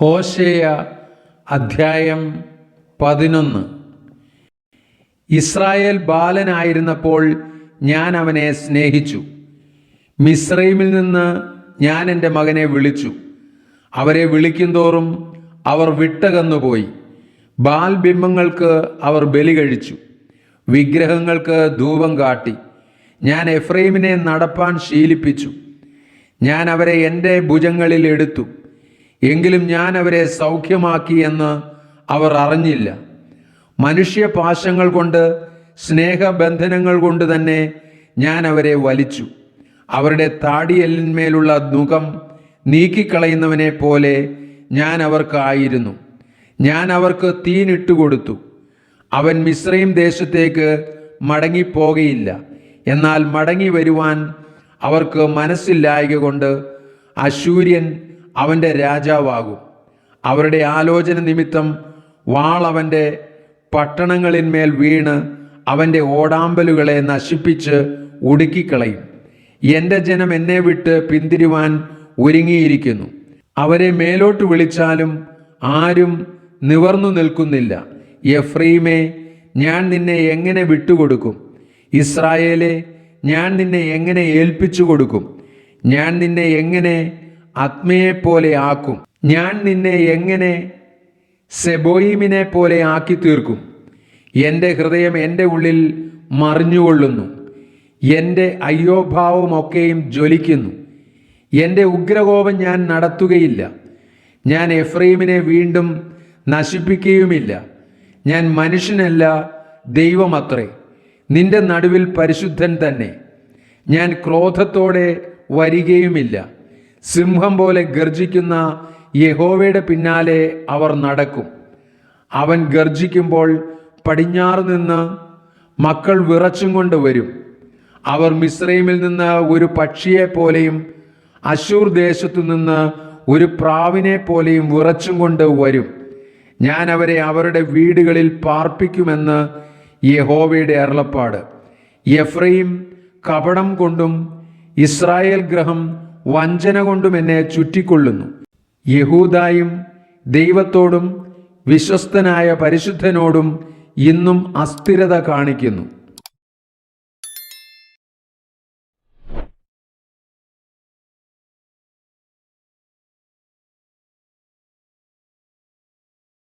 ഹോശേയ അധ്യായം 11. ഇസ്രായേൽ ബാലനായിരുന്നപ്പോൾ ഞാൻ അവനെ സ്നേഹിച്ചു. മിസ്രൈമിൽ നിന്ന് ഞാൻ എൻ്റെ മകനെ വിളിച്ചു. അവരെ വിളിക്കുന്തോറും അവർ വിട്ടകന്നുപോയി. ബാൽ ബിംബങ്ങൾക്ക് അവർ ബലി കഴിച്ചു, വിഗ്രഹങ്ങൾക്ക് ധൂപം കാട്ടി. ഞാൻ എഫ്രൈമിനെ നടപ്പാൻ ശീലിപ്പിച്ചു. ഞാൻ അവരെ എൻ്റെ ഭുജങ്ങളിൽ എടുത്തു. എങ്കിലും ഞാൻ അവരെ സൗഖ്യമാക്കി എന്ന് അവർ അറിഞ്ഞില്ല. മനുഷ്യപാശങ്ങൾ കൊണ്ട്, സ്നേഹബന്ധനങ്ങൾ കൊണ്ട് തന്നെ ഞാൻ അവരെ വലിച്ചു. അവരുടെ താടിയെല്ലിന്മേലുള്ള നുകം നീക്കിക്കളയുന്നവനെ പോലെ ഞാൻ അവർക്കായിരുന്നു. ഞാൻ അവർക്ക് തീനിട്ടുകൊടുത്തു. അവൻ മിസ്രയീം ദേശത്തേക്ക് മടങ്ങിപ്പോകയില്ല. എന്നാൽ മടങ്ങി വരുവാൻ അവർക്ക് മനസ്സില്ലായ്ക കൊണ്ട് അശൂര്യൻ അവൻ്റെ രാജാവാകും. അവരുടെ ആലോചന നിമിത്തം വാൾ അവൻ്റെ പട്ടണങ്ങളിന്മേൽ വീണ് അവൻ്റെ ഓടാമ്പലുകളെ നശിപ്പിച്ച് ഒടുക്കിക്കളയും. എൻ്റെ ജനം എന്നെ വിട്ട് പിന്തിരിവാൻ ഒരുങ്ങിയിരിക്കുന്നു. അവരെ മേലോട്ട് വിളിച്ചാലും ആരും നിവർന്നു നിൽക്കുന്നില്ല. എഫ്രയീമേ, ഞാൻ നിന്നെ എങ്ങനെ വിട്ടുകൊടുക്കും? ഇസ്രായേലേ, ഞാൻ നിന്നെ എങ്ങനെ ഏൽപ്പിച്ചു കൊടുക്കും? ഞാൻ നിന്നെ എങ്ങനെ ആത്മയെപ്പോലെ ആക്കും? ഞാൻ നിന്നെ എങ്ങനെ സെബോയീമിനെ പോലെ ആക്കി തീർക്കും? എൻ്റെ ഹൃദയം എൻ്റെ ഉള്ളിൽ മറിഞ്ഞുകൊള്ളുന്നു. എൻ്റെ അയ്യോഭാവമൊക്കെയും ജ്വലിക്കുന്നു. എൻ്റെ ഉഗ്രകോപം ഞാൻ നടത്തുകയില്ല. ഞാൻ എഫ്രയീമിനെ വീണ്ടും നശിപ്പിക്കുകയുമില്ല. ഞാൻ മനുഷ്യനല്ല, ദൈവമത്രേ. നിന്റെ നടുവിൽ പരിശുദ്ധൻ തന്നെ. ഞാൻ ക്രോധത്തോടെ വരികയുമില്ല. സിംഹം പോലെ ഗർജിക്കുന്ന യഹോവയുടെ പിന്നാലെ അവർ നടക്കും. അവൻ ഗർജിക്കുമ്പോൾ പടിഞ്ഞാറ് നിന്ന് മക്കൾ വിറച്ചും കൊണ്ട് വരും. അവർ മിസ്രൈമിൽ നിന്ന് ഒരു പക്ഷിയെപ്പോലെയും അശൂർ ദേശത്തു നിന്ന് ഒരു പ്രാവിനെ പോലെയും വിറച്ചും കൊണ്ട് വരും. ഞാൻ അവരെ അവരുടെ വീടുകളിൽ പാർപ്പിക്കുമെന്ന് യഹോവയുടെ അരുളപ്പാട്. എഫ്രയീം കപടം കൊണ്ടും ഇസ്രായേൽ ഗൃഹം വഞ്ചന കൊണ്ടും എന്നെ ചുറ്റിക്കൊള്ളുന്നു. യഹൂദായും ദൈവത്തോടും വിശ്വസ്തനായ പരിശുദ്ധനോടും ഇന്നും അസ്ഥിരത കാണിക്കുന്നു.